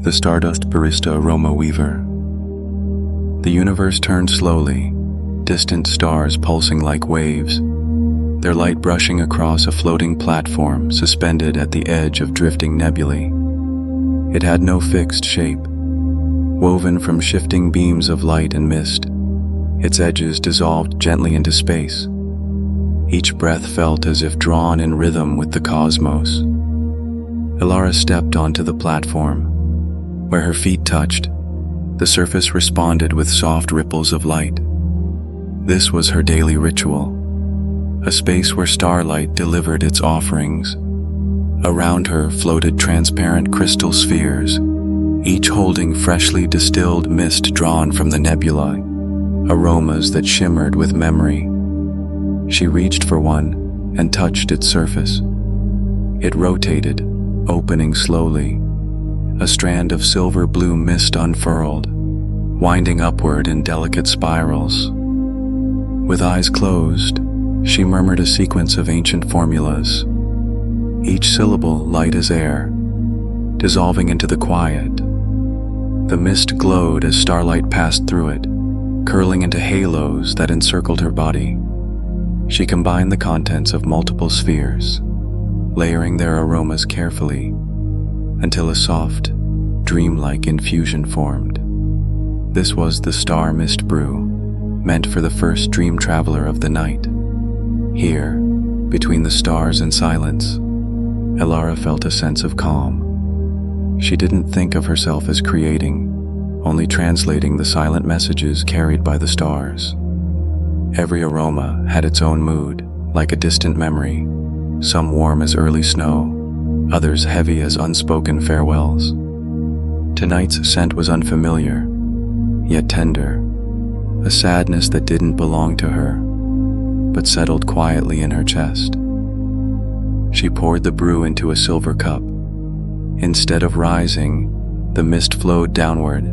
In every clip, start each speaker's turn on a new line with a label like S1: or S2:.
S1: the Stardust Barista Aroma weaver. The universe turned slowly, distant stars pulsing like waves, their light brushing across a floating platform suspended at the edge of drifting nebulae. It had no fixed shape, woven from shifting beams of light and mist. Its edges dissolved gently into space. Each breath felt as if drawn in rhythm with the cosmos. Elara stepped onto the platform. Where her feet touched, the surface responded with soft ripples of light. This was her daily ritual, a space where starlight delivered its offerings. Around her floated transparent crystal spheres, each holding freshly distilled mist drawn from the nebulae, aromas that shimmered with memory. She reached for one and touched its surface. It rotated, opening slowly. A strand of silver blue mist unfurled, winding upward in delicate spirals. With eyes closed, she murmured a sequence of ancient formulas, each syllable light as air, dissolving into the quiet. The mist glowed as starlight passed through it, curling into halos that encircled her body. She combined the contents of multiple spheres, layering their aromas carefully, until a soft, dreamlike infusion formed. This was the Star Mist Brew, meant for the first dream traveler of the night. Here, between the stars and silence, Elara felt a sense of calm. She didn't think of herself as creating, only translating the silent messages carried by the stars. Every aroma had its own mood, like a distant memory, some warm as early snow, others heavy as unspoken farewells. Tonight's scent was unfamiliar, yet tender, a sadness that didn't belong to her, but settled quietly in her chest. She poured the brew into a silver cup. Instead of rising, the mist flowed downward,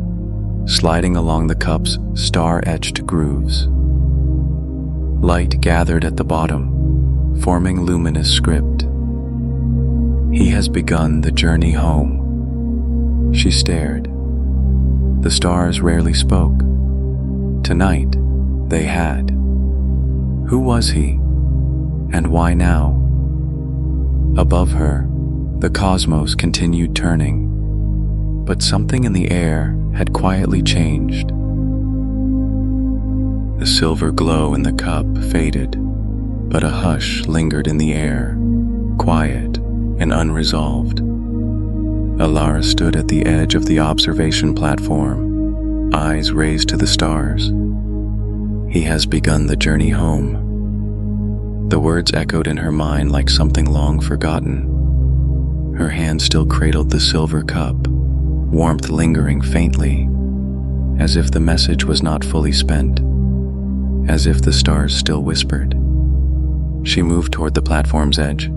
S1: sliding along the cup's star-etched grooves. Light gathered at the bottom, forming luminous script. He has begun the journey home. She stared. The stars rarely spoke. Tonight, they had. Who was he? And why now? Above her, the cosmos continued turning, but something in the air had quietly changed. The silver glow in the cup faded, but a hush lingered in the air, quiet and unresolved. Elara stood at the edge of the observation platform, eyes raised to the stars. He has begun the journey home. The words echoed in her mind like something long forgotten. Her hand still cradled the silver cup, warmth lingering faintly, as if the message was not fully spent, as if the stars still whispered. She moved toward the platform's edge.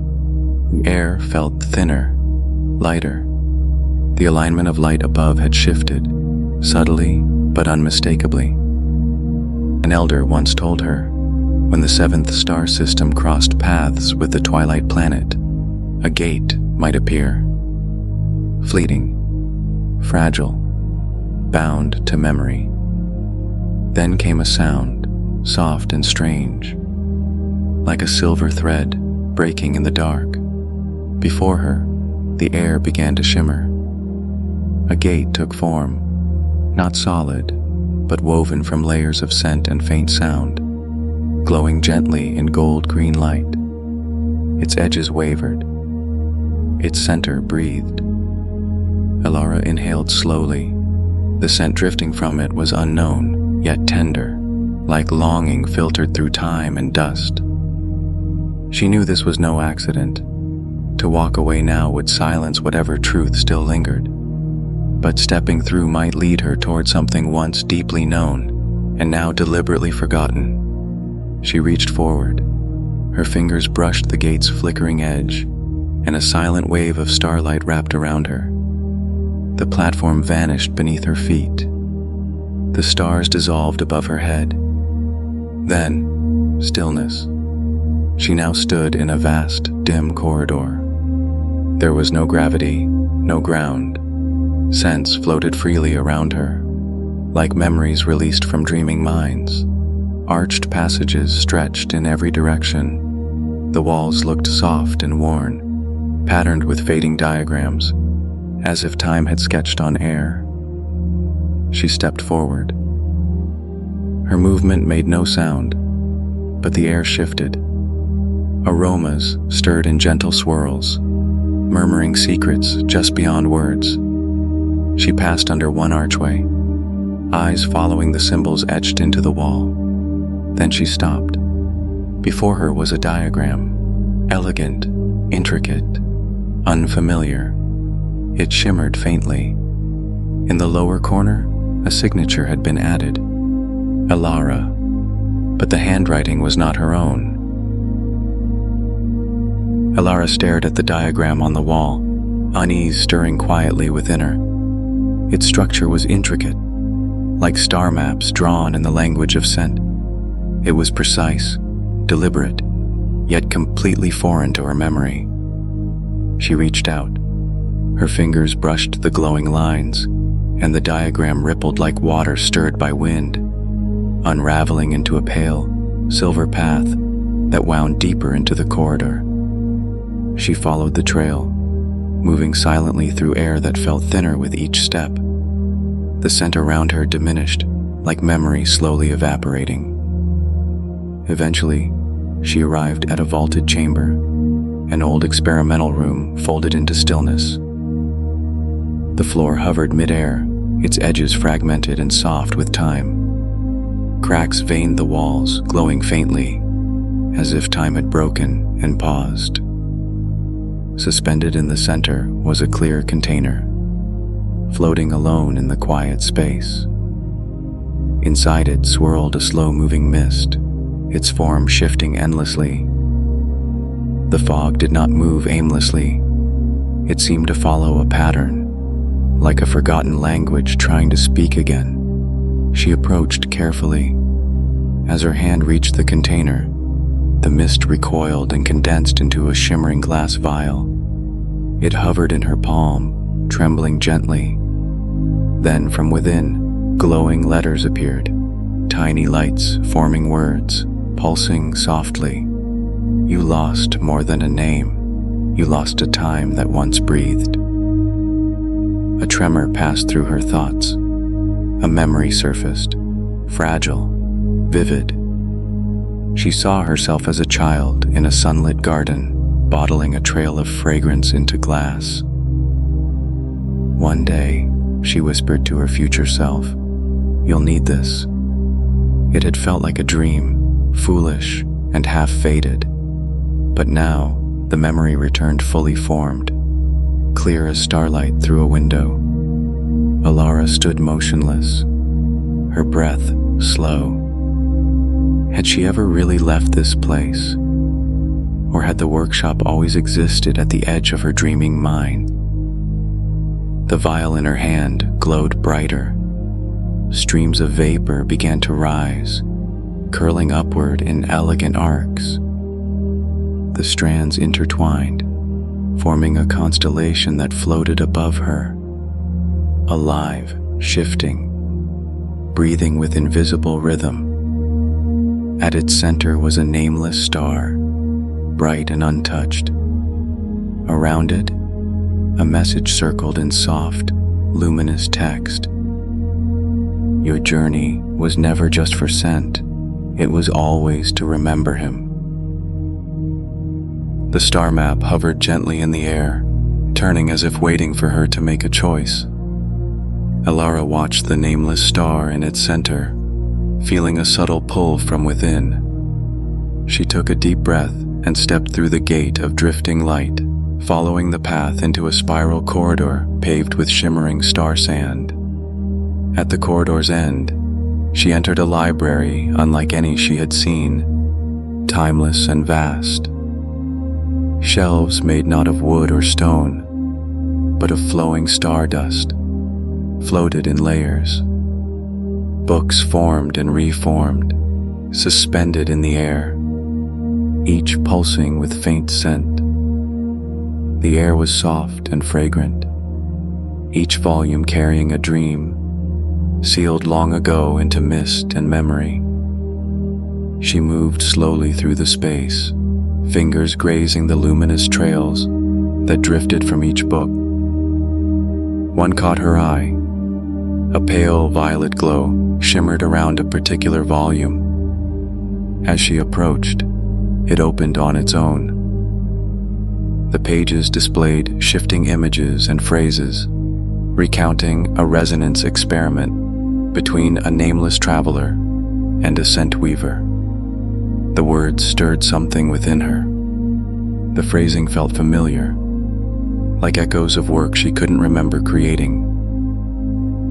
S1: Air felt thinner, lighter. The alignment of light above had shifted, subtly but unmistakably. An elder once told her, when the seventh star system crossed paths with the twilight planet, a gate might appear. Fleeting, fragile, bound to memory. Then came a sound, soft and strange, like a silver thread breaking in the dark. Before her, the air began to shimmer. A gate took form, not solid, but woven from layers of scent and faint sound, glowing gently in gold-green light. Its edges wavered. Its center breathed. Elara inhaled slowly. The scent drifting from it was unknown, yet tender, like longing filtered through time and dust. She knew this was no accident. To walk away now would silence whatever truth still lingered. But stepping through might lead her toward something once deeply known and now deliberately forgotten. She reached forward. Her fingers brushed the gate's flickering edge, and a silent wave of starlight wrapped around her. The platform vanished beneath her feet. The stars dissolved above her head. Then, stillness. She now stood in a vast, dim corridor. There was no gravity, no ground, Scents floated freely around her, like memories released from dreaming minds. Arched passages stretched in every direction. The walls looked soft and worn, patterned with fading diagrams, as if time had sketched on air. She stepped forward. Her movement made no sound, but the air shifted. Aromas stirred in gentle swirls, murmuring secrets just beyond words. She passed under one archway, eyes following the symbols etched into the wall. Then she stopped. Before her was a diagram, elegant, intricate, unfamiliar. It shimmered faintly. In the lower corner, a signature had been added, Elara, but the handwriting was not her own. Elara stared at the diagram on the wall, unease stirring quietly within her. Its structure was intricate, like star maps drawn in the language of scent. It was precise, deliberate, yet completely foreign to her memory. She reached out. Her fingers brushed the glowing lines, and the diagram rippled like water stirred by wind, unraveling into a pale, silver path that wound deeper into the corridor. She followed the trail, moving silently through air that felt thinner with each step. The scent around her diminished, like memory slowly evaporating. Eventually, she arrived at a vaulted chamber, an old experimental room folded into stillness. The floor hovered midair, its edges fragmented and soft with time. Cracks veined the walls, glowing faintly, as if time had broken and paused. Suspended in the center was a clear container, floating alone in the quiet space. Inside it swirled a slow-moving mist, its form shifting endlessly. The fog did not move aimlessly. It seemed to follow a pattern, like a forgotten language trying to speak again. She approached carefully. As her hand reached the container, the mist recoiled and condensed into a shimmering glass vial. It hovered in her palm, trembling gently. Then from within, glowing letters appeared, tiny lights forming words, pulsing softly. You lost more than a name. You lost a time that once breathed. A tremor passed through her thoughts. A memory surfaced, fragile, vivid. She saw herself as a child in a sunlit garden, bottling a trail of fragrance into glass. One day, she whispered to her future self, "You'll need this." It had felt like a dream, foolish and half-faded. But now, the memory returned fully formed, clear as starlight through a window. Elara stood motionless, her breath slow. Had she ever really left this place? Or had the workshop always existed at the edge of her dreaming mind? The vial in her hand glowed brighter. Streams of vapor began to rise, curling upward in elegant arcs. The strands intertwined, forming a constellation that floated above her, alive, shifting, breathing with invisible rhythm. At its center was a nameless star, bright and untouched. Around it, a message circled in soft, luminous text. Your journey was never just for scent, it was always to remember him. The star map hovered gently in the air, turning as if waiting for her to make a choice. Elara watched the nameless star in its center, feeling a subtle pull from within. She took a deep breath and stepped through the gate of drifting light, following the path into a spiral corridor paved with shimmering star sand. At the corridor's end, she entered a library unlike any she had seen, timeless and vast. Shelves made not of wood or stone, but of flowing stardust, floated in layers. Books formed and reformed, suspended in the air, each pulsing with faint scent. The air was soft and fragrant, each volume carrying a dream, sealed long ago into mist and memory. She moved slowly through the space, fingers grazing the luminous trails that drifted from each book. One caught her eye. A pale violet glow shimmered around a particular volume. As she approached, it opened on its own. The pages displayed shifting images and phrases, recounting a resonance experiment between a nameless traveler and a scent weaver. The words stirred something within her. The phrasing felt familiar, like echoes of work she couldn't remember creating.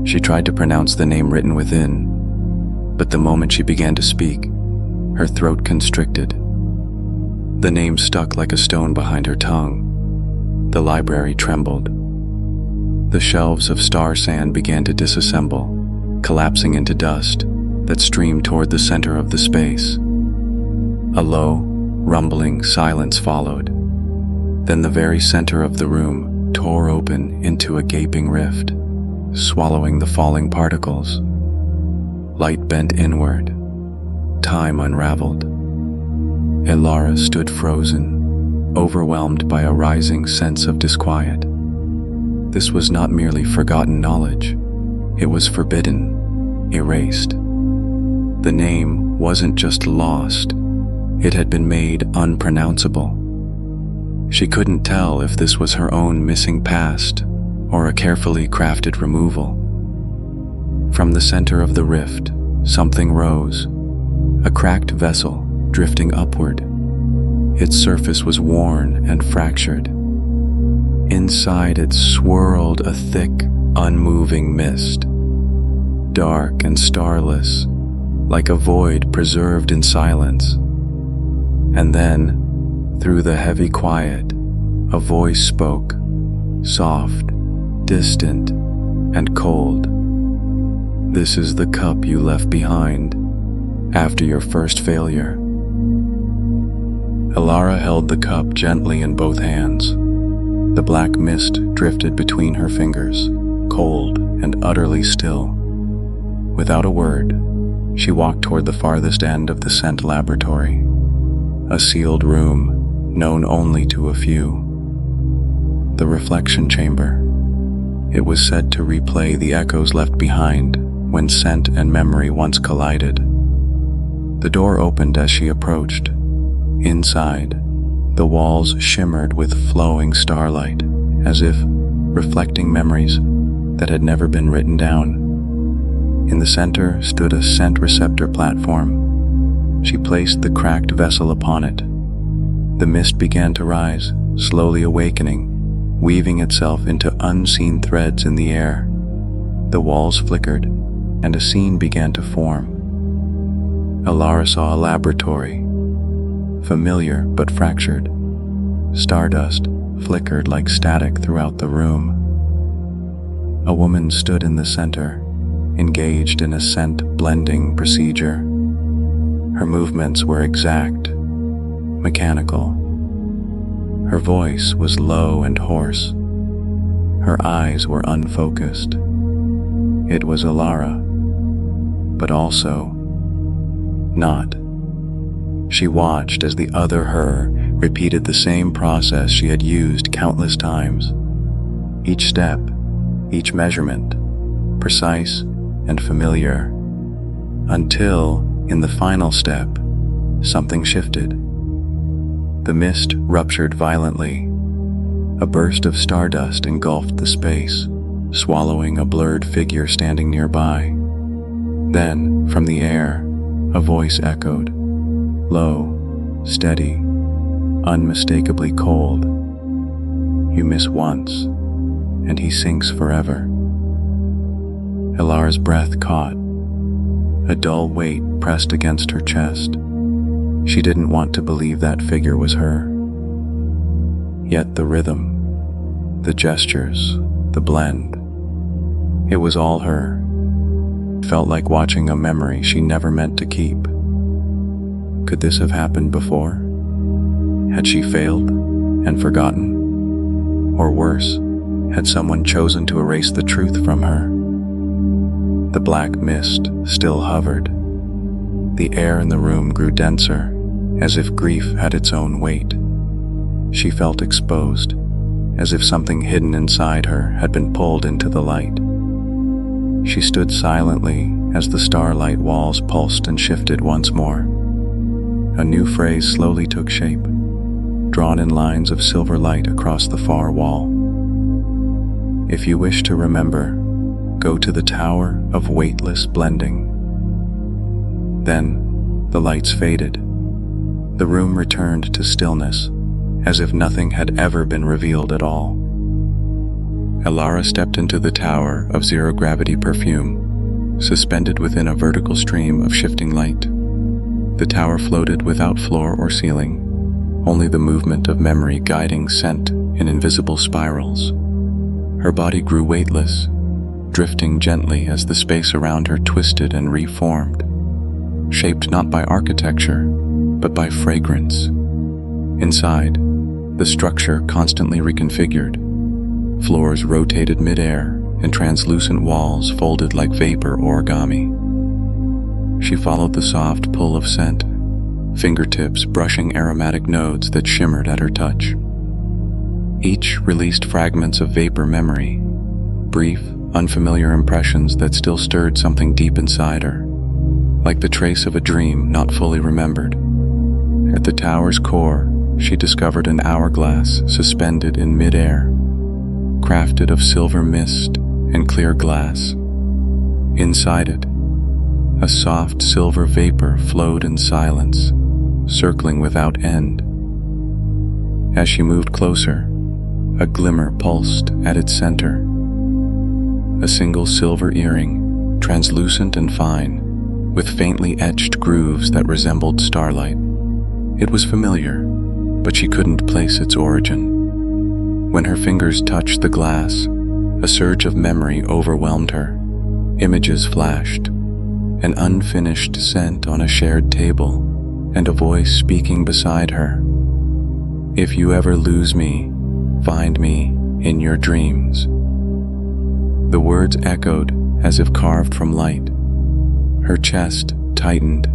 S1: She tried to pronounce the name written within, but the moment she began to speak, her throat constricted. The name stuck like a stone behind her tongue. The library trembled. The shelves of star sand began to disassemble, collapsing into dust that streamed toward the center of the space. A low, rumbling silence followed. Then the very center of the room tore open into a gaping rift, swallowing the falling particles. Light bent inward. Time unraveled. Elara stood frozen, overwhelmed by a rising sense of disquiet. This was not merely forgotten knowledge. It was forbidden, erased. The name wasn't just lost. It had been made unpronounceable. She couldn't tell if this was her own missing past or a carefully crafted removal. From the center of the rift, something rose, a cracked vessel drifting upward. Its surface was worn and fractured. Inside it swirled a thick, unmoving mist, dark and starless, like a void preserved in silence. And then, through the heavy quiet, a voice spoke, soft, distant, and cold. This is the cup you left behind after your first failure. Elara held the cup gently in both hands. The black mist drifted between her fingers, cold and utterly still. Without a word, she walked toward the farthest end of the scent laboratory, a sealed room known only to a few. The reflection chamber. It was said to replay the echoes left behind when scent and memory once collided. The door opened as she approached. Inside, the walls shimmered with flowing starlight, as if reflecting memories that had never been written down. In the center stood a scent receptor platform. She placed the cracked vessel upon it. The mist began to rise, slowly awakening, weaving itself into unseen threads in the air. The walls flickered, and a scene began to form. Elara saw a laboratory, familiar but fractured. Stardust flickered like static throughout the room. A woman stood in the center, engaged in a scent-blending procedure. Her movements were exact, mechanical. Her voice was low and hoarse. Her eyes were unfocused. It was Elara, but also not. She watched as the other her repeated the same process she had used countless times. Each step, each measurement, precise and familiar, until, in the final step, something shifted. The mist ruptured violently. A burst of stardust engulfed the space, swallowing a blurred figure standing nearby. Then, from the air, a voice echoed, low, steady, unmistakably cold. You miss once, and he sinks forever. Elara's breath caught. A dull weight pressed against her chest. She didn't want to believe that figure was her. Yet the rhythm, the gestures, the blend, it was all her. It felt like watching a memory she never meant to keep. Could this have happened before? Had she failed and forgotten? Or worse, Had someone chosen to erase the truth from her? The black mist still hovered. The air in the room grew denser, as if grief had its own weight. She felt exposed, as if something hidden inside her had been pulled into the light. She stood silently as the starlight walls pulsed and shifted once more. A new phrase slowly took shape, drawn in lines of silver light across the far wall. If you wish to remember, go to the tower of weightless blending. Then, the lights faded. The room returned to stillness, as if nothing had ever been revealed at all. Elara stepped into the tower of zero-gravity perfume, suspended within a vertical stream of shifting light. The tower floated without floor or ceiling, only the movement of memory guiding scent in invisible spirals. Her body grew weightless, drifting gently as the space around her twisted and reformed, shaped not by architecture, but by fragrance. Inside, the structure constantly reconfigured. Floors rotated mid-air, and translucent walls folded like vapor origami. She followed the soft pull of scent, fingertips brushing aromatic nodes that shimmered at her touch. Each released fragments of vapor memory, brief, unfamiliar impressions that still stirred something deep inside her, like the trace of a dream not fully remembered. At the tower's core, she discovered an hourglass suspended in mid-air, crafted of silver mist and clear glass. Inside it, a soft silver vapor flowed in silence, circling without end. As she moved closer, a glimmer pulsed at its center. A single silver earring, translucent and fine, with faintly etched grooves that resembled starlight. It was familiar, but she couldn't place its origin. When her fingers touched the glass, a surge of memory overwhelmed her. Images flashed, an unfinished scent on a shared table, and a voice speaking beside her. If you ever lose me, find me in your dreams. The words echoed as if carved from light. Her chest tightened.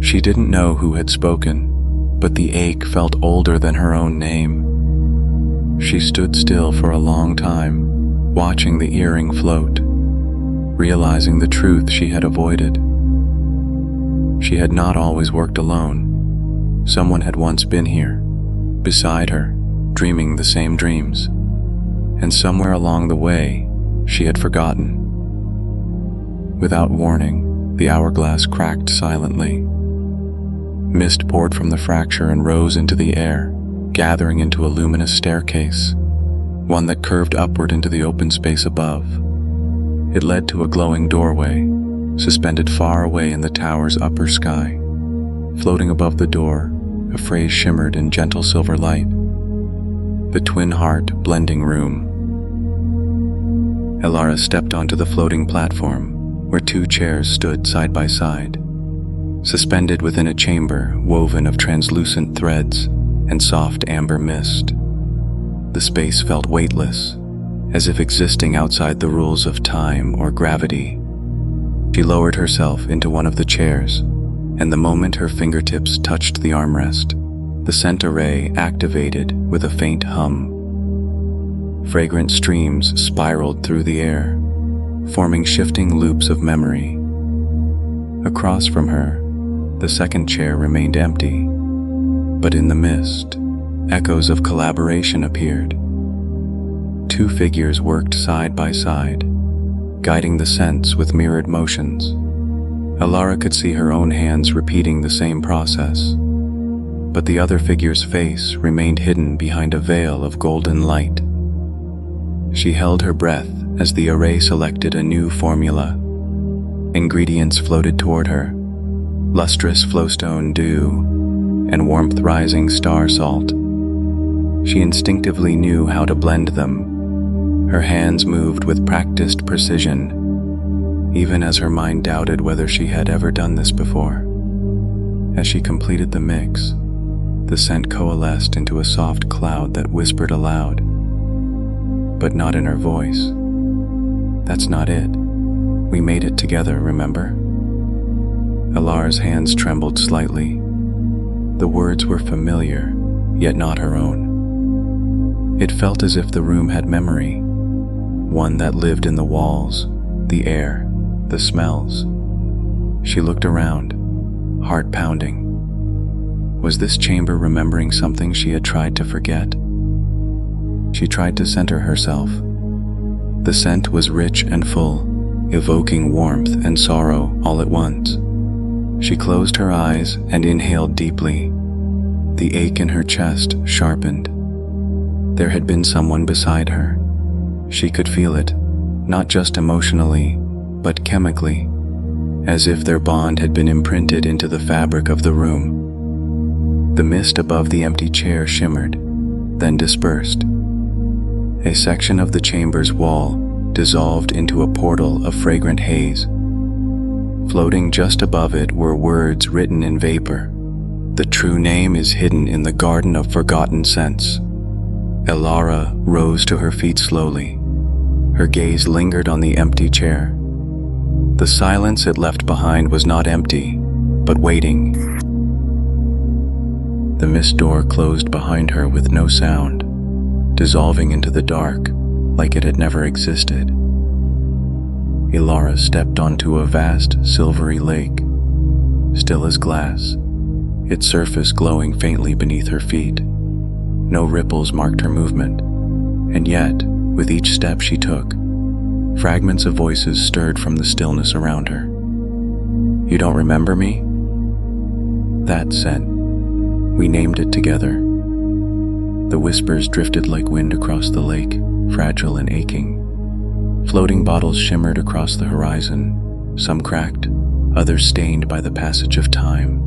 S1: She didn't know who had spoken, but the ache felt older than her own name. She stood still for a long time, watching the earring float, realizing the truth she had avoided. She had not always worked alone. Someone had once been here, beside her, dreaming the same dreams. And somewhere along the way, she had forgotten. Without warning, the hourglass cracked silently. Mist poured from the fracture and rose into the air, gathering into a luminous staircase, one that curved upward into the open space above. It led to a glowing doorway, suspended far away in the tower's upper sky. Floating above the door, a phrase shimmered in gentle silver light. The Twin Heart Blending Room. Elara stepped onto the floating platform, where two chairs stood side by side, suspended within a chamber woven of translucent threads and soft amber mist. The space felt weightless, as if existing outside the rules of time or gravity. She lowered herself into one of the chairs, and the moment her fingertips touched the armrest, the scent array activated with a faint hum. Fragrant streams spiraled through the air, forming shifting loops of memory. Across from her, the second chair remained empty, but in the mist, echoes of collaboration appeared. Two figures worked side by side, guiding the scents with mirrored motions. Elara could see her own hands repeating the same process, but the other figure's face remained hidden behind a veil of golden light. She held her breath as the array selected a new formula. Ingredients floated toward her, lustrous flowstone dew and warmth-rising star salt. She instinctively knew how to blend them. Her hands moved with practiced precision, even as her mind doubted whether she had ever done this before. As she completed the mix, the scent coalesced into a soft cloud that whispered aloud, but not in her voice. "That's not it. We made it together, remember?" Elara's hands trembled slightly. The words were familiar, yet not her own. It felt as if the room had memory, one that lived in the walls, the air, the smells. She looked around, heart pounding. Was this chamber remembering something she had tried to forget? She tried to center herself. The scent was rich and full, evoking warmth and sorrow all at once. She closed her eyes and inhaled deeply. The ache in her chest sharpened. There had been someone beside her. She could feel it, not just emotionally, but chemically, as if their bond had been imprinted into the fabric of the room. The mist above the empty chair shimmered, then dispersed. A section of the chamber's wall dissolved into a portal of fragrant haze. Floating just above it were words written in vapor. "The true name is hidden in the garden of forgotten scents." Elara rose to her feet slowly. Her gaze lingered on the empty chair. The silence it left behind was not empty, but waiting. The mist door closed behind her with no sound, dissolving into the dark like it had never existed. Elara stepped onto a vast, silvery lake, still as glass, its surface glowing faintly beneath her feet. No ripples marked her movement, and yet, with each step she took, fragments of voices stirred from the stillness around her. "You don't remember me?" That scent. We named it together. The whispers drifted like wind across the lake, fragile and aching. Floating bottles shimmered across the horizon, some cracked, others stained by the passage of time.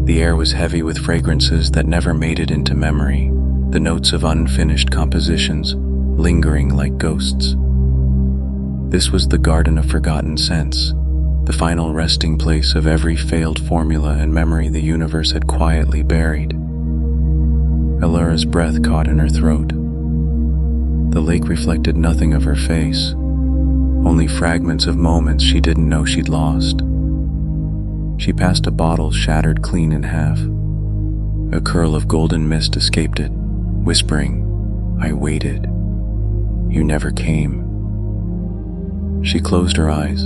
S1: The air was heavy with fragrances that never made it into memory, the notes of unfinished compositions lingering like ghosts. This was the garden of forgotten scents, the final resting place of every failed formula and memory the universe had quietly buried. Elara's breath caught in her throat. The lake reflected nothing of her face, only fragments of moments she didn't know she'd lost. She passed a bottle shattered clean in half. A curl of golden mist escaped it, whispering, "I waited. You never came." She closed her eyes,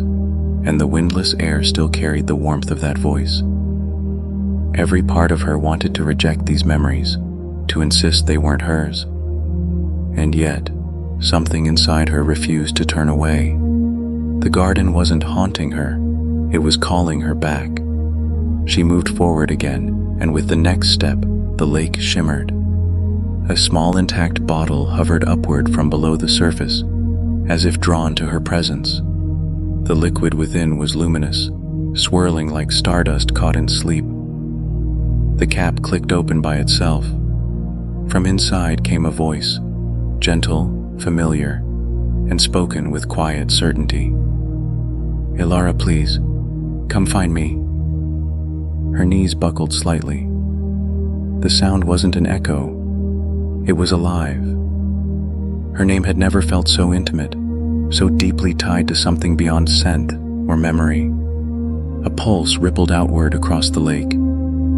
S1: and the windless air still carried the warmth of that voice. Every part of her wanted to reject these memories, to insist they weren't hers. And yet, something inside her refused to turn away. The garden wasn't haunting her, it was calling her back. She moved forward again, and with the next step, the lake shimmered. A small intact bottle hovered upward from below the surface, as if drawn to her presence. The liquid within was luminous, swirling like stardust caught in sleep. The cap clicked open by itself. From inside came a voice, gentle, familiar, and spoken with quiet certainty. "Elara, please, come find me." Her knees buckled slightly. The sound wasn't an echo. It was alive. Her name had never felt so intimate, so deeply tied to something beyond scent or memory. A pulse rippled outward across the lake,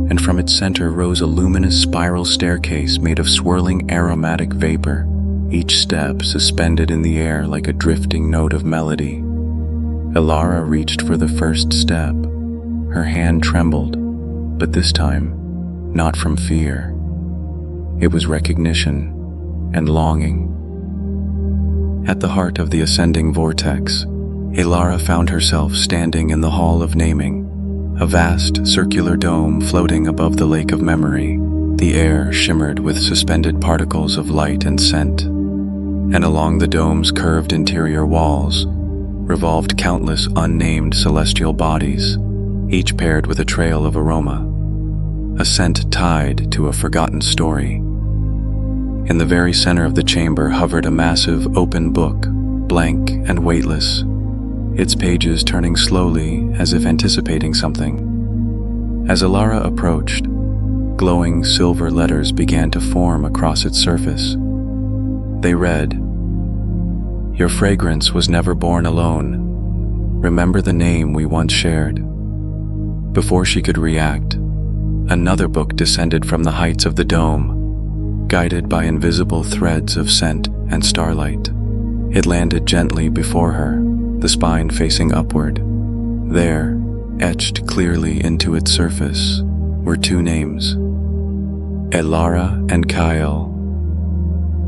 S1: and from its center rose a luminous spiral staircase made of swirling aromatic vapor, each step suspended in the air like a drifting note of melody. Elara reached for the first step. Her hand trembled, but this time, not from fear. It was recognition and longing. At the heart of the ascending vortex, Elara found herself standing in the Hall of Naming, a vast circular dome floating above the lake of memory. The air shimmered with suspended particles of light and scent, and along the dome's curved interior walls revolved countless unnamed celestial bodies, each paired with a trail of aroma, a scent tied to a forgotten story. In the very center of the chamber hovered a massive open book, blank and weightless, its pages turning slowly as if anticipating something. As Elara approached, glowing silver letters began to form across its surface. They read, Your fragrance was never born alone. Remember the name we once shared. Before she could react, another book descended from the heights of the dome, guided by invisible threads of scent and starlight. It landed gently before her, the spine facing upward. There, etched clearly into its surface, were two names: Elara and Kyle.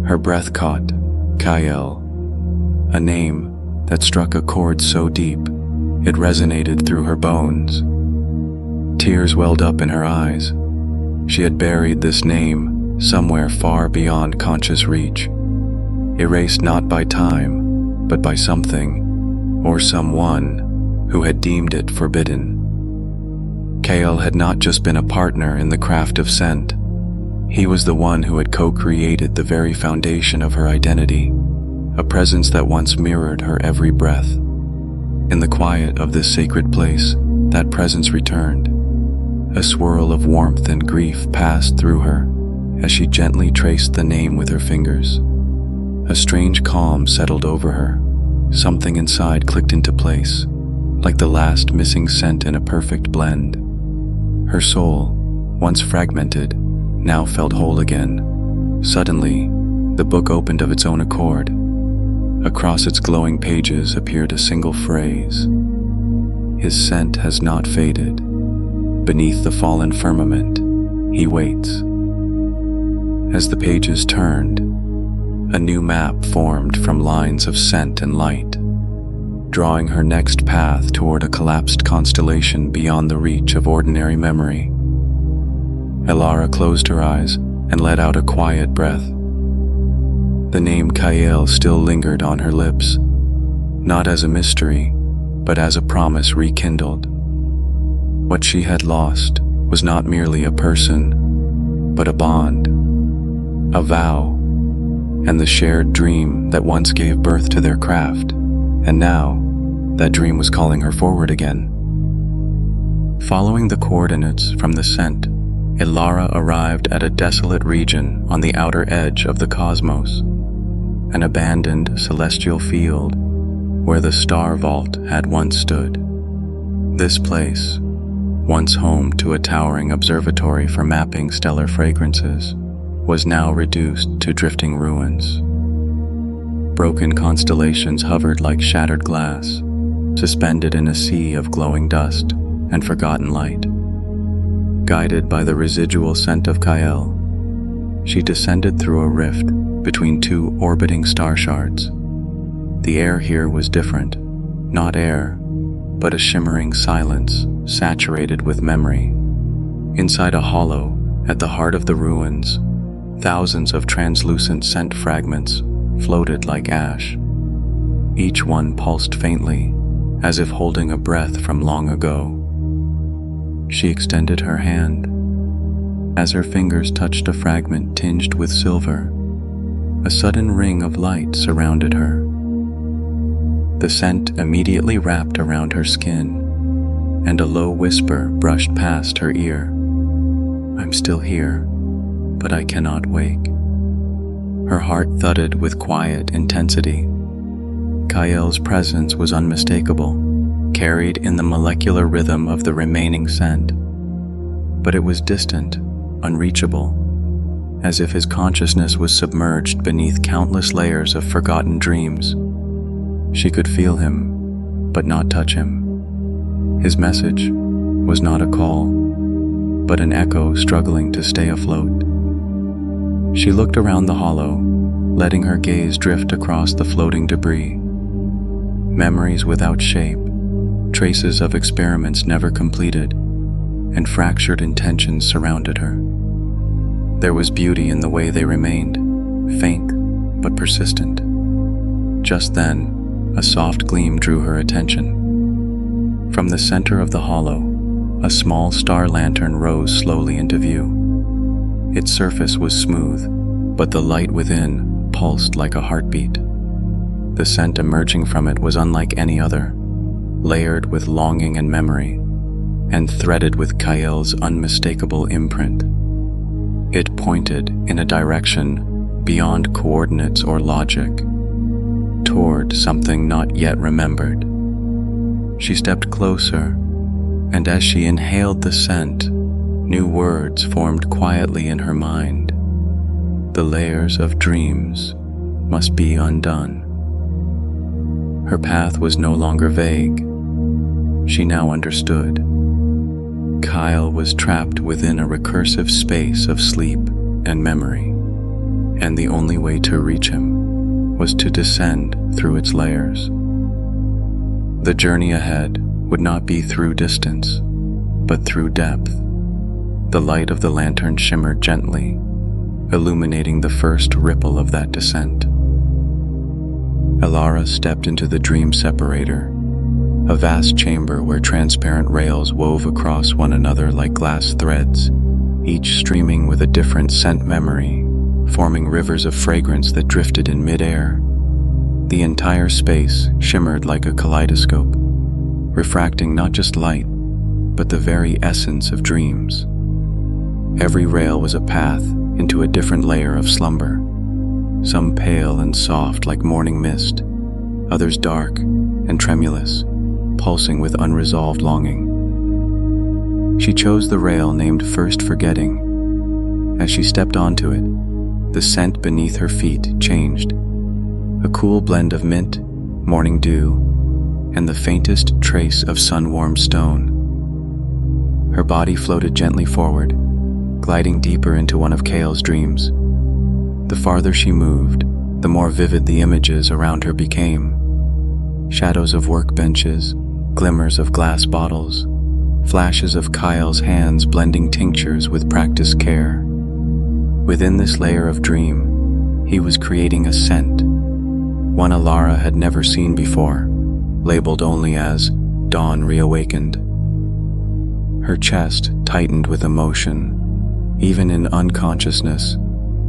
S1: Her breath caught, Kyle, a name that struck a chord so deep it resonated through her bones. Tears welled up in her eyes. She had buried this name somewhere far beyond conscious reach, erased not by time, but by something or someone who had deemed it forbidden. Kale had not just been a partner in the craft of scent. He was the one who had co-created the very foundation of her identity, a presence that once mirrored her every breath. In the quiet of this sacred place, that presence returned. A swirl of warmth and grief passed through her as she gently traced the name with her fingers. A strange calm settled over her. Something inside clicked into place, like the last missing scent in a perfect blend. Her soul, once fragmented, now felt whole again. Suddenly, the book opened of its own accord. Across its glowing pages appeared a single phrase: "His scent has not faded. Beneath the fallen firmament, he waits." As the pages turned, a new map formed from lines of scent and light, drawing her next path toward a collapsed constellation beyond the reach of ordinary memory. Elara closed her eyes and let out a quiet breath. The name Kyle still lingered on her lips, not as a mystery, but as a promise rekindled. What she had lost was not merely a person, but a bond, a vow, and the shared dream that once gave birth to their craft. And now, that dream was calling her forward again. Following the coordinates from the scent, Elara arrived at a desolate region on the outer edge of the cosmos, an abandoned celestial field where the star vault had once stood. This place, once home to a towering observatory for mapping stellar fragrances, was now reduced to drifting ruins. Broken constellations hovered like shattered glass, suspended in a sea of glowing dust and forgotten light. Guided by the residual scent of Kyle, she descended through a rift between two orbiting star shards. The air here was different, not air, but a shimmering silence saturated with memory. Inside a hollow, at the heart of the ruins, thousands of translucent scent fragments floated like ash. Each one pulsed faintly, as if holding a breath from long ago. She extended her hand. As her fingers touched a fragment tinged with silver, a sudden ring of light surrounded her. The scent immediately wrapped around her skin, and a low whisper brushed past her ear. "I'm still here, but I cannot wake." Her heart thudded with quiet intensity. Kyle's presence was unmistakable, carried in the molecular rhythm of the remaining scent. But it was distant, unreachable, as if his consciousness was submerged beneath countless layers of forgotten dreams. She could feel him, but not touch him. His message was not a call, but an echo struggling to stay afloat. She looked around the hollow, letting her gaze drift across the floating debris. Memories without shape, traces of experiments never completed, and fractured intentions surrounded her. There was beauty in the way they remained, faint but persistent. Just then, a soft gleam drew her attention. From the center of the hollow, a small star lantern rose slowly into view. Its surface was smooth, but the light within pulsed like a heartbeat. The scent emerging from it was unlike any other, layered with longing and memory, and threaded with Kyle's unmistakable imprint. It pointed in a direction beyond coordinates or logic, toward something not yet remembered. She stepped closer, and as she inhaled the scent, new words formed quietly in her mind. The layers of dreams must be undone. Her path was no longer vague. She now understood. Kyle was trapped within a recursive space of sleep and memory, and the only way to reach him was to descend through its layers. The journey ahead would not be through distance, but through depth. The light of the lantern shimmered gently, illuminating the first ripple of that descent. Elara stepped into the dream separator, a vast chamber where transparent rails wove across one another like glass threads, each streaming with a different scent memory, forming rivers of fragrance that drifted in midair. The entire space shimmered like a kaleidoscope, refracting not just light, but the very essence of dreams. Every rail was a path into a different layer of slumber, some pale and soft like morning mist, others dark and tremulous, pulsing with unresolved longing. She chose the rail named First Forgetting. As she stepped onto it, the scent beneath her feet changed, a cool blend of mint, morning dew, and the faintest trace of sun-warmed stone. Her body floated gently forward, gliding deeper into one of Kale's dreams. The farther she moved, the more vivid the images around her became. Shadows of workbenches, glimmers of glass bottles, flashes of Kyle's hands blending tinctures with practiced care. Within this layer of dream, he was creating a scent, one Elara had never seen before, labeled only as Dawn Reawakened. Her chest tightened with emotion. Even in unconsciousness,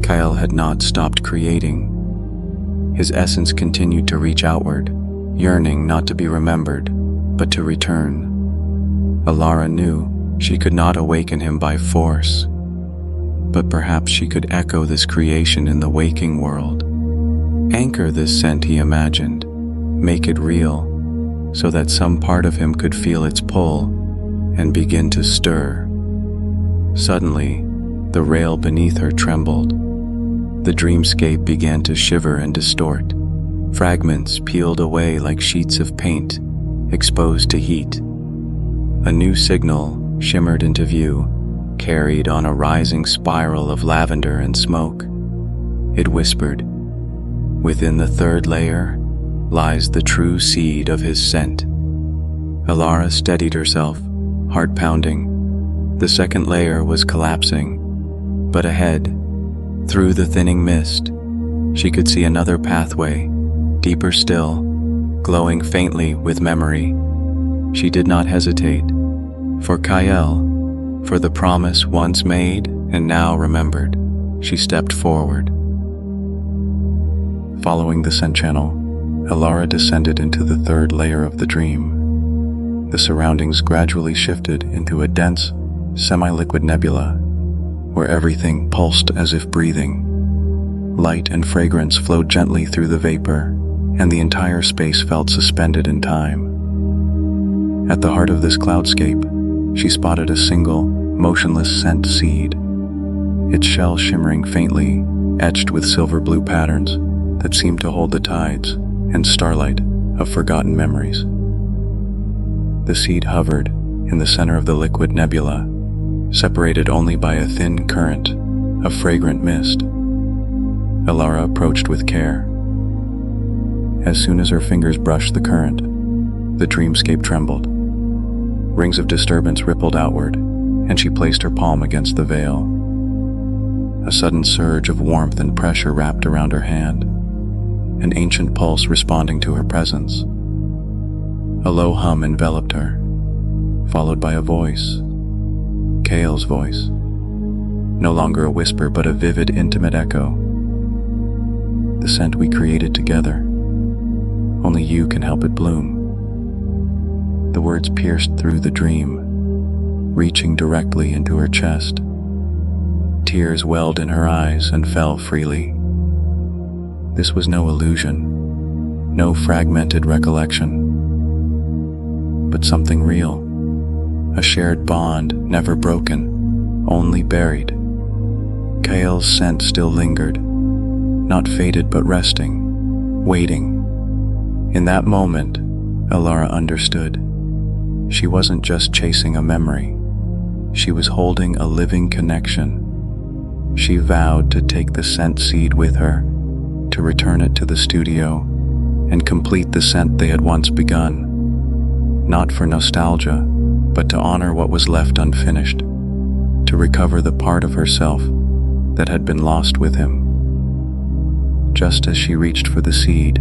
S1: Kyle had not stopped creating. His essence continued to reach outward, yearning not to be remembered, but to return. Elara knew she could not awaken him by force, but perhaps she could echo this creation in the waking world. Anchor this scent he imagined, make it real, so that some part of him could feel its pull and begin to stir. Suddenly, the rail beneath her trembled. The dreamscape began to shiver and distort. Fragments peeled away like sheets of paint, exposed to heat. A new signal shimmered into view, carried on a rising spiral of lavender and smoke. It whispered, "Within the third layer lies the true seed of his scent." Elara steadied herself, heart pounding. The second layer was collapsing, but ahead, through the thinning mist, she could see another pathway, deeper still, glowing faintly with memory. She did not hesitate. For Kyle, for the promise once made and now remembered, she stepped forward. Following the scent channel, Elara descended into the third layer of the dream. The surroundings gradually shifted into a dense, semi-liquid nebula, where everything pulsed as if breathing. Light and fragrance flowed gently through the vapor, and the entire space felt suspended in time. At the heart of this cloudscape, she spotted a single, motionless scent seed, its shell shimmering faintly, etched with silver-blue patterns that seemed to hold the tides and starlight of forgotten memories. The seed hovered in the center of the liquid nebula, separated only by a thin current of fragrant mist. Elara approached with care. As soon as her fingers brushed the current, the dreamscape trembled. Rings of disturbance rippled outward, and she placed her palm against the veil. A sudden surge of warmth and pressure wrapped around her hand, an ancient pulse responding to her presence. A low hum enveloped her, followed by a voice. Kale's voice. No longer a whisper, but a vivid, intimate echo. The scent we created together. Only you can help it bloom. The words pierced through the dream, reaching directly into her chest. Tears welled in her eyes and fell freely. This was no illusion, no fragmented recollection, but something real, a shared bond never broken, only buried. Kale's scent still lingered, not faded but resting, waiting. In that moment, Elara understood. She wasn't just chasing a memory. She was holding a living connection. She vowed to take the scent seed with her, to return it to the studio, and complete the scent they had once begun. Not for nostalgia, but to honor what was left unfinished, to recover the part of herself that had been lost with him. Just as she reached for the seed,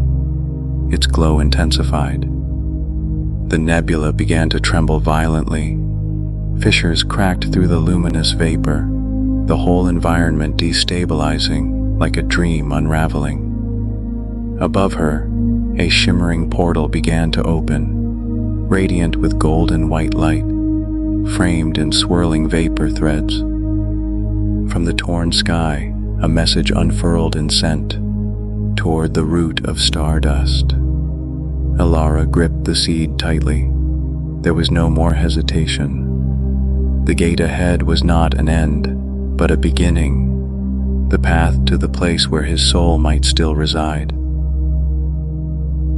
S1: its glow intensified. The nebula began to tremble violently. Fissures cracked through the luminous vapor, the whole environment destabilizing like a dream unraveling. Above her, a shimmering portal began to open, radiant with golden white light, framed in swirling vapor threads. From the torn sky, a message unfurled in scent, toward the root of Stardust. Elara gripped the seed tightly. There was no more hesitation. The gate ahead was not an end, but a beginning, the path to the place where his soul might still reside.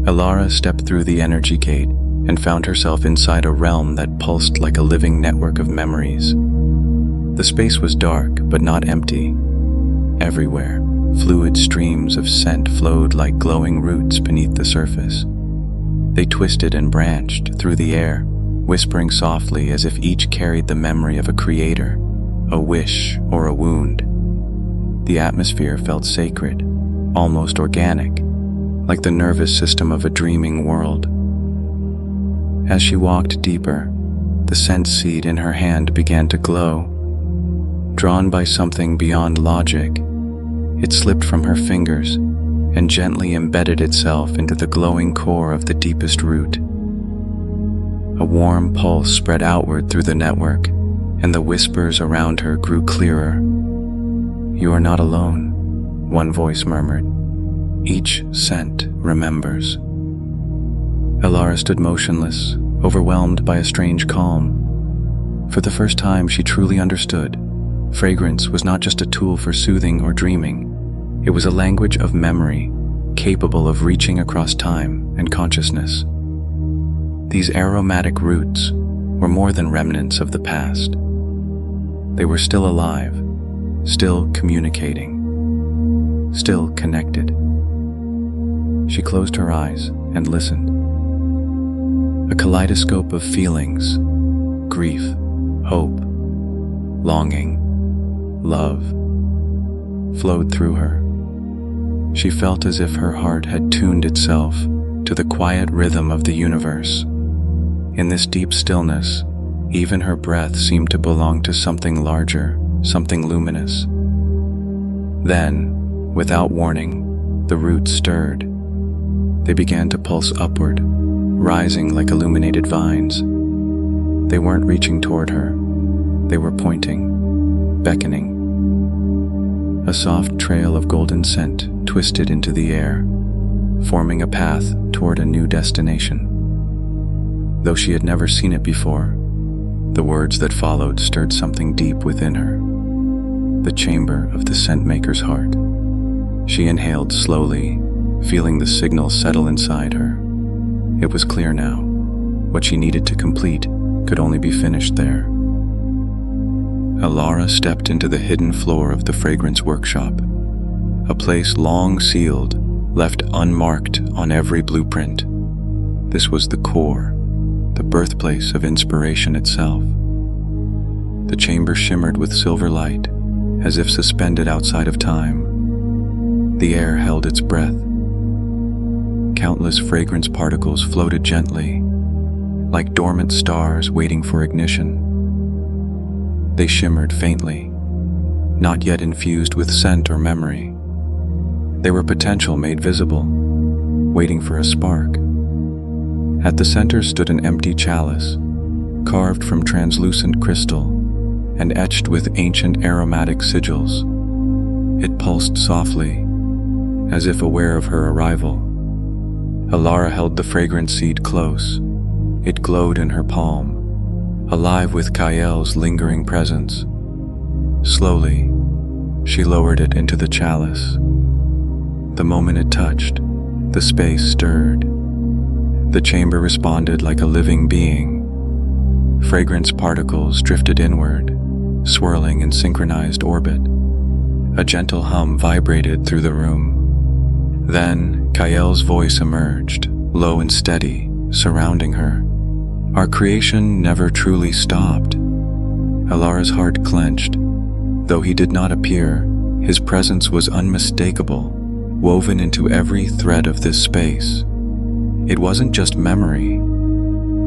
S1: Elara stepped through the energy gate and found herself inside a realm that pulsed like a living network of memories. The space was dark, but not empty. Everywhere, fluid streams of scent flowed like glowing roots beneath the surface. They twisted and branched through the air, whispering softly as if each carried the memory of a creator, a wish or a wound. The atmosphere felt sacred, almost organic, like the nervous system of a dreaming world. As she walked deeper, the scent seed in her hand began to glow. Drawn by something beyond logic, it slipped from her fingers and gently embedded itself into the glowing core of the deepest root. A warm pulse spread outward through the network, and the whispers around her grew clearer. "You are not alone," one voice murmured. "Each scent remembers." Elara stood motionless, overwhelmed by a strange calm. For the first time, she truly understood. Fragrance was not just a tool for soothing or dreaming. It was a language of memory, capable of reaching across time and consciousness. These aromatic roots were more than remnants of the past. They were still alive, still communicating, still connected. She closed her eyes and listened. A kaleidoscope of feelings, grief, hope, longing, love, flowed through her. She felt as if her heart had tuned itself to the quiet rhythm of the universe. In this deep stillness, even her breath seemed to belong to something larger, something luminous. Then, without warning, the roots stirred. They began to pulse upward, rising like illuminated vines. They weren't reaching toward her. They were pointing, beckoning. A soft trail of golden scent twisted into the air, forming a path toward a new destination. Though she had never seen it before, the words that followed stirred something deep within her, the chamber of the scent maker's heart. She inhaled slowly, feeling the signal settle inside her. It was clear now. What she needed to complete could only be finished there. Elara stepped into the hidden floor of the fragrance workshop, a place long sealed, left unmarked on every blueprint. This was the core, the birthplace of inspiration itself. The chamber shimmered with silver light, as if suspended outside of time. The air held its breath. Countless fragrance particles floated gently, like dormant stars waiting for ignition. They shimmered faintly, not yet infused with scent or memory. They were potential made visible, waiting for a spark. At the center stood an empty chalice, carved from translucent crystal and etched with ancient aromatic sigils. It pulsed softly, as if aware of her arrival. Elara held the fragrant seed close. It glowed in her palm, alive with Kayel's lingering presence. Slowly, she lowered it into the chalice. The moment it touched, the space stirred. The chamber responded like a living being. Fragrance particles drifted inward, swirling in synchronized orbit. A gentle hum vibrated through the room. Then, Kayel's voice emerged, low and steady, surrounding her. Our creation never truly stopped. Elara's heart clenched. Though he did not appear, his presence was unmistakable, woven into every thread of this space. It wasn't just memory.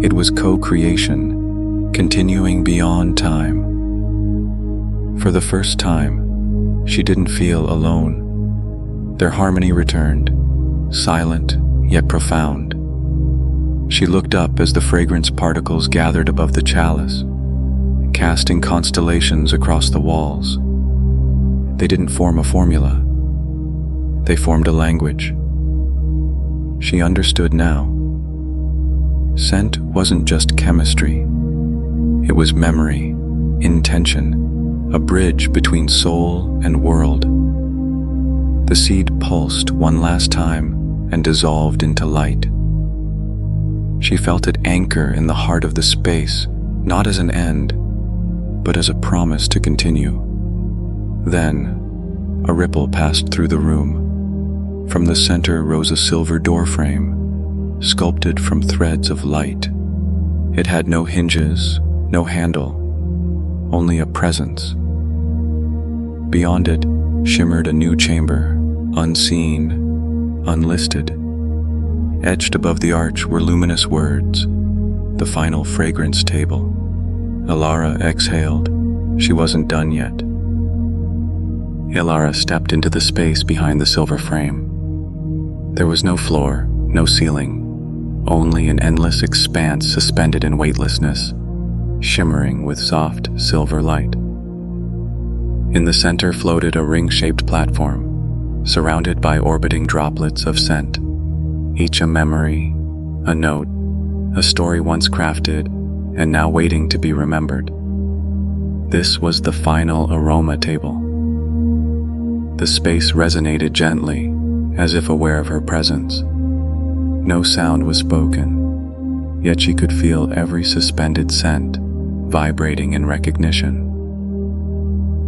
S1: It was co-creation, continuing beyond time. For the first time, she didn't feel alone. Their harmony returned, silent yet profound. She looked up as the fragrance particles gathered above the chalice, casting constellations across the walls. They didn't form a formula. They formed a language. She understood now. Scent wasn't just chemistry. It was memory, intention, a bridge between soul and world. The seed pulsed one last time and dissolved into light. She felt it anchor in the heart of the space, not as an end, but as a promise to continue. Then, a ripple passed through the room. From the center rose a silver doorframe, sculpted from threads of light. It had no hinges, no handle, only a presence. Beyond it shimmered a new chamber, unseen, unlisted. Etched above the arch were luminous words, the final fragrance table. Elara exhaled. She wasn't done yet. Elara stepped into the space behind the silver frame. There was no floor, no ceiling, only an endless expanse suspended in weightlessness, shimmering with soft silver light. In the center floated a ring-shaped platform, surrounded by orbiting droplets of scent, each a memory, a note, a story once crafted and now waiting to be remembered. This was the final aroma table. The space resonated gently, as if aware of her presence. No sound was spoken, yet she could feel every suspended scent vibrating in recognition.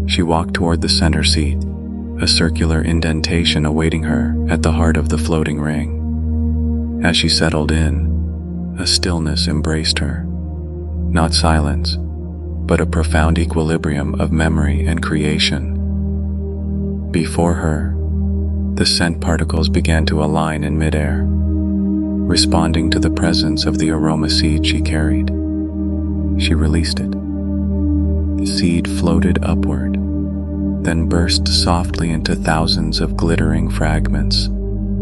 S1: She walked toward the center seat, a circular indentation awaiting her at the heart of the floating ring. As she settled in, a stillness embraced her. Not silence, but a profound equilibrium of memory and creation. Before her, the scent particles began to align in midair, responding to the presence of the aroma seed she carried. She released it. The seed floated upward, then burst softly into thousands of glittering fragments,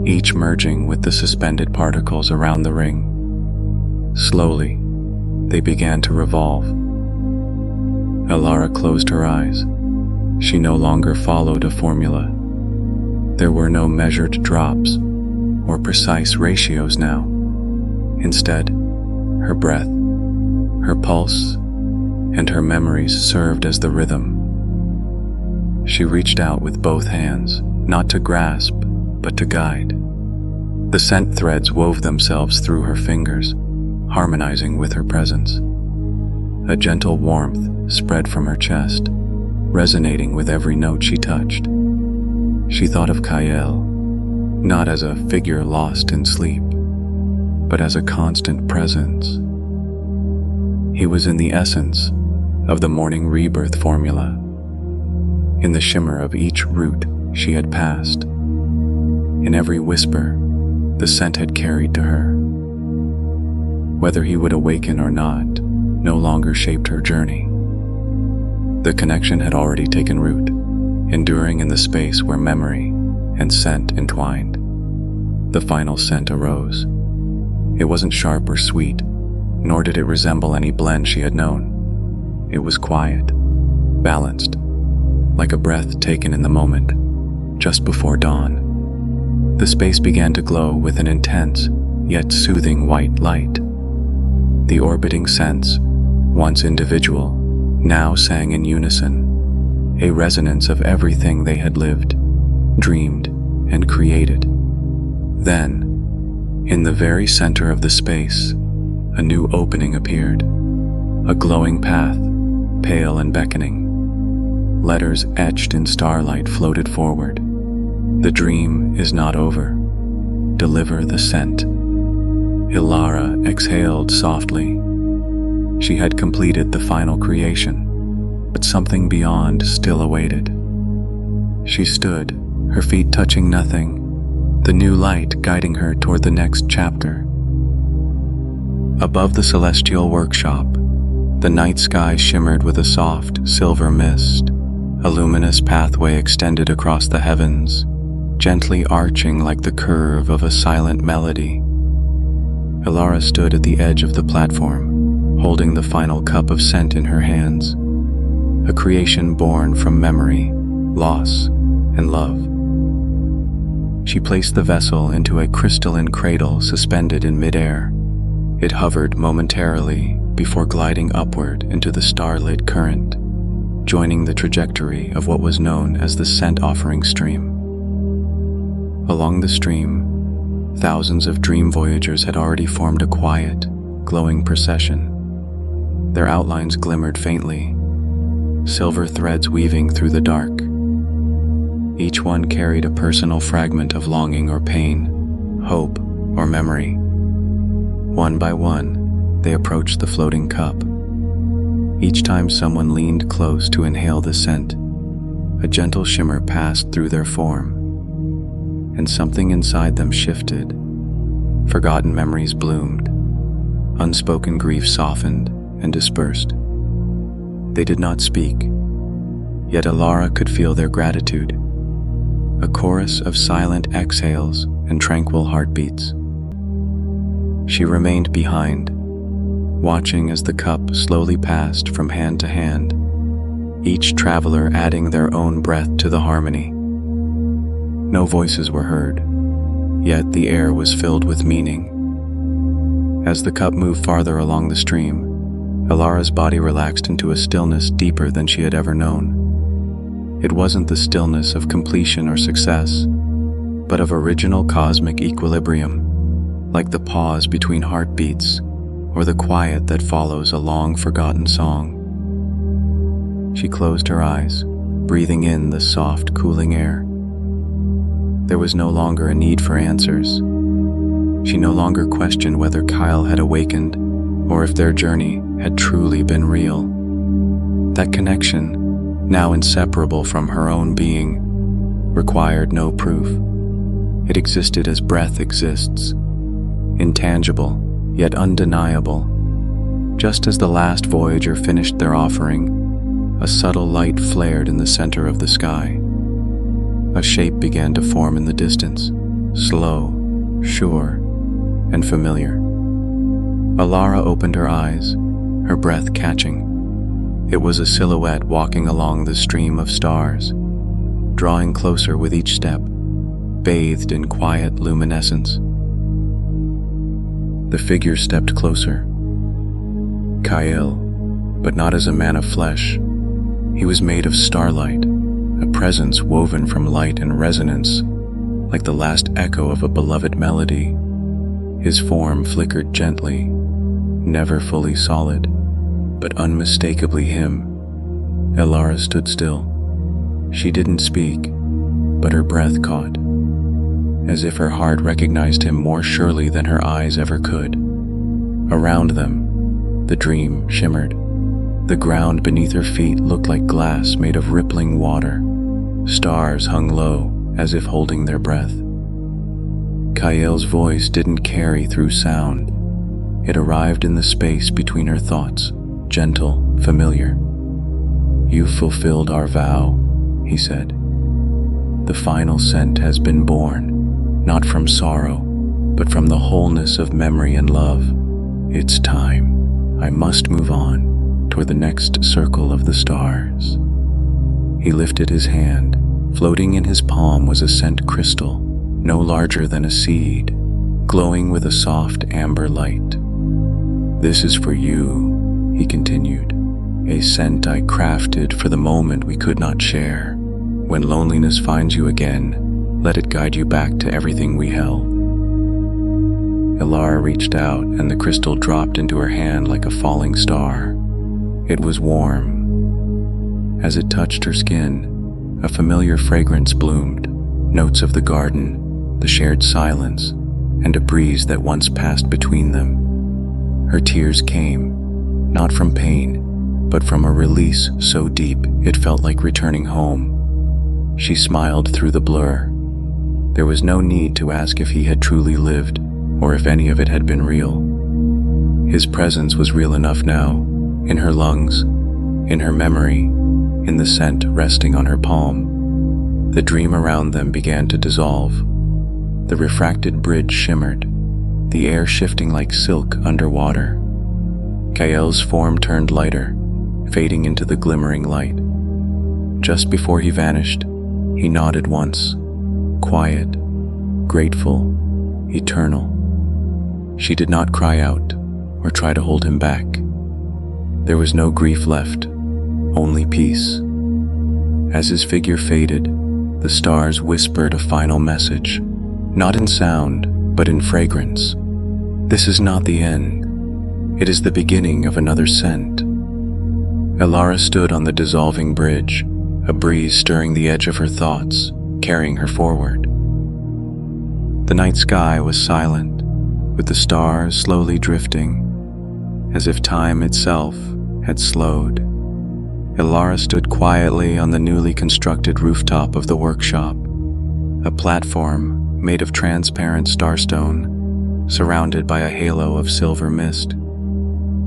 S1: each merging with the suspended particles around the ring. Slowly, they began to revolve. Elara closed her eyes. She no longer followed a formula. There were no measured drops or precise ratios now. Instead, her breath, her pulse, and her memories served as the rhythm. She reached out with both hands, not to grasp, but to guide. The scent threads wove themselves through her fingers, harmonizing with her presence. A gentle warmth spread from her chest, resonating with every note she touched. She thought of Kayel, not as a figure lost in sleep, but as a constant presence. He was in the essence of the morning rebirth formula, in the shimmer of each route she had passed, in every whisper the scent had carried to her. Whether he would awaken or not no longer shaped her journey. The connection had already taken root, enduring in the space where memory and scent entwined. The final scent arose. It wasn't sharp or sweet, nor did it resemble any blend she had known. It was quiet, balanced, like a breath taken in the moment, just before dawn. The space began to glow with an intense, yet soothing white light. The orbiting scents, once individual, now sang in unison, a resonance of everything they had lived, dreamed, and created. Then, in the very center of the space, a new opening appeared, a glowing path, pale and beckoning. Letters etched in starlight floated forward. The dream is not over. Deliver the scent. Elara exhaled softly. She had completed the final creation, but something beyond still awaited. She stood, her feet touching nothing, the new light guiding her toward the next chapter. Above the celestial workshop, the night sky shimmered with a soft, silver mist. A luminous pathway extended across the heavens, gently arching like the curve of a silent melody. Elara stood at the edge of the platform, holding the final cup of scent in her hands, a creation born from memory, loss, and love. She placed the vessel into a crystalline cradle suspended in midair. It hovered momentarily before gliding upward into the starlit current, joining the trajectory of what was known as the scent offering stream. Along the stream, thousands of dream voyagers had already formed a quiet, glowing procession. Their outlines glimmered faintly, silver threads weaving through the dark. Each one carried a personal fragment of longing or pain, hope or memory. One by one, they approached the floating cup. Each time someone leaned close to inhale the scent, a gentle shimmer passed through their form, and something inside them shifted. Forgotten memories bloomed, unspoken grief softened and dispersed. They did not speak, yet Elara could feel their gratitude, a chorus of silent exhales and tranquil heartbeats. She remained behind, watching as the cup slowly passed from hand to hand, each traveler adding their own breath to the harmony. No voices were heard, yet the air was filled with meaning. As the cup moved farther along the stream, Elara's body relaxed into a stillness deeper than she had ever known. It wasn't the stillness of completion or success, but of original cosmic equilibrium, like the pause between heartbeats or the quiet that follows a long-forgotten song. She closed her eyes, breathing in the soft, cooling air. There was no longer a need for answers. She no longer questioned whether Kyle had awakened or if their journey had truly been real. That connection, now inseparable from her own being, required no proof. It existed as breath exists, intangible, yet undeniable. Just as the last voyager finished their offering, a subtle light flared in the center of the sky. A shape began to form in the distance, slow, sure, and familiar. Elara opened her eyes, her breath catching. It was a silhouette walking along the stream of stars, drawing closer with each step, bathed in quiet luminescence. The figure stepped closer. Kyle, but not as a man of flesh. He was made of starlight, a presence woven from light and resonance, like the last echo of a beloved melody. His form flickered gently, never fully solid, but unmistakably him. Elara stood still. She didn't speak, but her breath caught, as if her heart recognized him more surely than her eyes ever could. Around them, the dream shimmered. The ground beneath her feet looked like glass made of rippling water. Stars hung low, as if holding their breath. Kyle's voice didn't carry through sound. It arrived in the space between her thoughts, gentle, familiar. "You've fulfilled our vow," he said. "The final scent has been born, not from sorrow, but from the wholeness of memory and love. It's time. I must move on toward the next circle of the stars." He lifted his hand. Floating in his palm was a scent crystal, no larger than a seed, glowing with a soft amber light. "This is for you," he continued, "a scent I crafted for the moment we could not share. When loneliness finds you again, let it guide you back to everything we held." Elara reached out, and the crystal dropped into her hand like a falling star. It was warm. As it touched her skin, a familiar fragrance bloomed, notes of the garden, the shared silence, and a breeze that once passed between them. Her tears came, not from pain, but from a release so deep it felt like returning home. She smiled through the blur. There was no need to ask if he had truly lived, or if any of it had been real. His presence was real enough now, in her lungs, in her memory, in the scent resting on her palm. The dream around them began to dissolve. The refracted bridge shimmered, the air shifting like silk underwater. Kael's form turned lighter, fading into the glimmering light. Just before he vanished, he nodded once, quiet, grateful, eternal. She did not cry out or try to hold him back. There was no grief left, only peace. As his figure faded, the stars whispered a final message, not in sound, but in fragrance. This is not the end. It is the beginning of another scent. Elara stood on the dissolving bridge, a breeze stirring the edge of her thoughts, carrying her forward. The night sky was silent, with the stars slowly drifting, as if time itself had slowed. Elara stood quietly on the newly constructed rooftop of the workshop, a platform made of transparent starstone, surrounded by a halo of silver mist.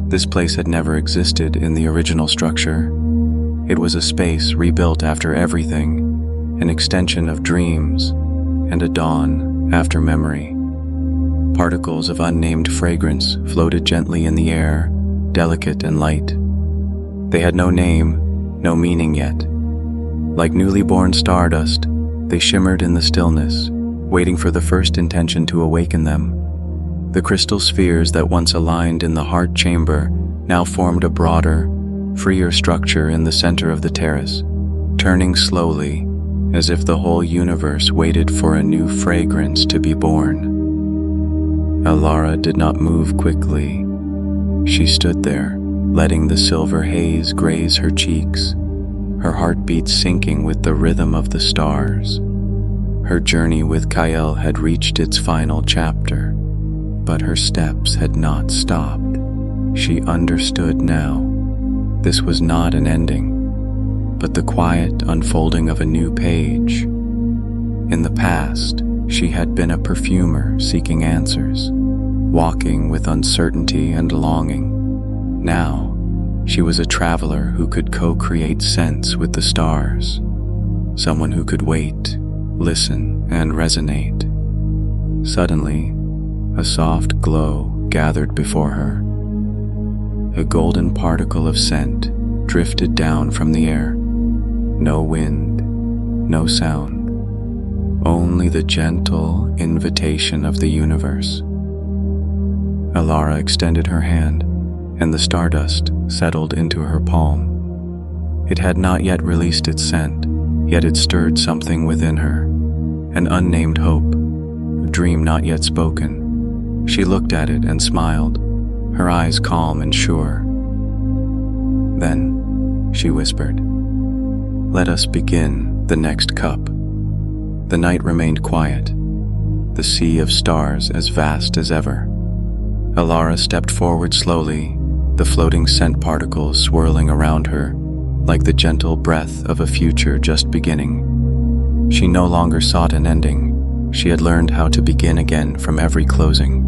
S1: This place had never existed in the original structure. It was a space rebuilt after everything, an extension of dreams, and a dawn after memory. Particles of unnamed fragrance floated gently in the air, delicate and light. They had no name, no meaning yet. Like newly born stardust, they shimmered in the stillness, waiting for the first intention to awaken them. The crystal spheres that once aligned in the heart chamber now formed a broader, freer structure in the center of the terrace, turning slowly, as if the whole universe waited for a new fragrance to be born. Elara did not move quickly. She stood there, letting the silver haze graze her cheeks, her heartbeat syncing with the rhythm of the stars. Her journey with Kael had reached its final chapter, but her steps had not stopped. She understood now. This was not an ending, but the quiet unfolding of a new page. In the past, she had been a perfumer seeking answers, walking with uncertainty and longing. Now, she was a traveler who could co-create scents with the stars, someone who could wait, listen, and resonate. Suddenly, a soft glow gathered before her. A golden particle of scent drifted down from the air. No wind, no sound, only the gentle invitation of the universe. Elara extended her hand, and the stardust settled into her palm. It had not yet released its scent, yet it stirred something within her, an unnamed hope, a dream not yet spoken. She looked at it and smiled, her eyes calm and sure. Then, she whispered, "Let us begin the next cup." The night remained quiet, the sea of stars as vast as ever. Elara stepped forward slowly, the floating scent particles swirling around her, like the gentle breath of a future just beginning. She no longer sought an ending. She had learned how to begin again from every closing.